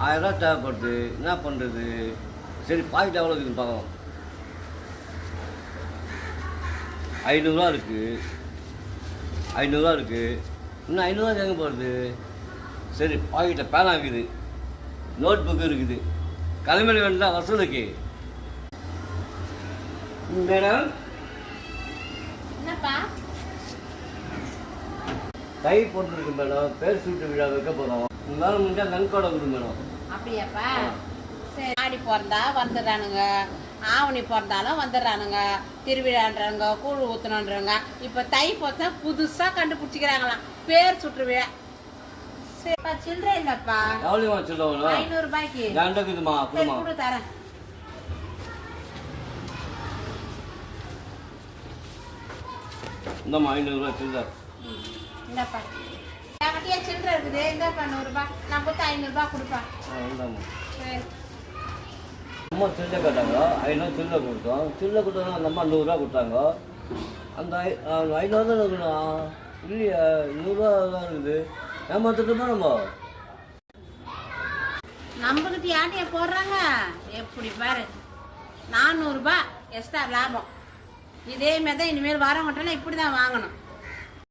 1000 ரூபா தேவைப்படுது, என்ன பண்ணுறது? சரி பாக்கெட் எவ்வளோ இருக்குதுன்னு பார்க்கலாம். 500 இருக்குது, 500 இருக்குது. இன்னும் 500 எங்கே போகிறது? சரி பாக்கெட்டில் பேனா இருக்குது, நோட் புக்கு இருக்குது, கிளம்பிட வேண்டாம் வசூலுக்கு. மேடம் என்னப்பா? கை போட்டுருக்கு மேடம், பேர் சூட்டு விழா வைக்க போகிறோம். உங்களால் முடிஞ்சால் நன்கொடை கொடுங்க மேடம். அப்படியாப்பா? சரி, ஆடி பிறந்தா வந்துடுறானுங்க, ஆவணி பிறந்தாலும் வந்துடுறானுங்க, திருவிழான்றாங்க, கூழ் ஊற்றணுன்றாங்க. இப்போ தை போத்தா புதுசாக கண்டுபிடிச்சிக்கிறாங்களாம் பேர் சுற்று விழா. சரிப்பா, சில்லறை இல்லைப்பா. எவ்வளோமா சொல்லுவாங்க? 500 ரூபாய்க்கு. ரெண்டுக்குதுமா சரி அப்படிமா? கொடு தரேன். இந்தம்மா 500 ரூபா சில்லறை. இந்தாப்பா, என்கிட்டயே சில்லறை இருக்குது. இந்தாப்பா 100 ரூபாய். நான் கொடுத்து 500 ரூபாய் கொடுப்பா. இந்தாம்மா. சரி. அம்மா சில்லறை கேட்டாங்க, 500 சில்லறை கொடுத்தோம். சில்லறை கொடுத்தோன்னா அந்த அம்மா 100 ரூபா கொடுத்தாங்க. அந்த 500 தான் இருக்கணும் இல்லையா? 100 ரூபா தான் இருக்குது. ஏமாத்துட்டுமா நம்ம? நம்மகிட்ட யார்ட்டையே போடுறாங்க எப்படி பாரு. 400 ரூபாய் எக்ஸ்ட்ரா லாபம். இதே மாதிரி தான் இனிமேல் வரவங்கட்டெல்லாம் இப்படி தான் வாங்கணும்.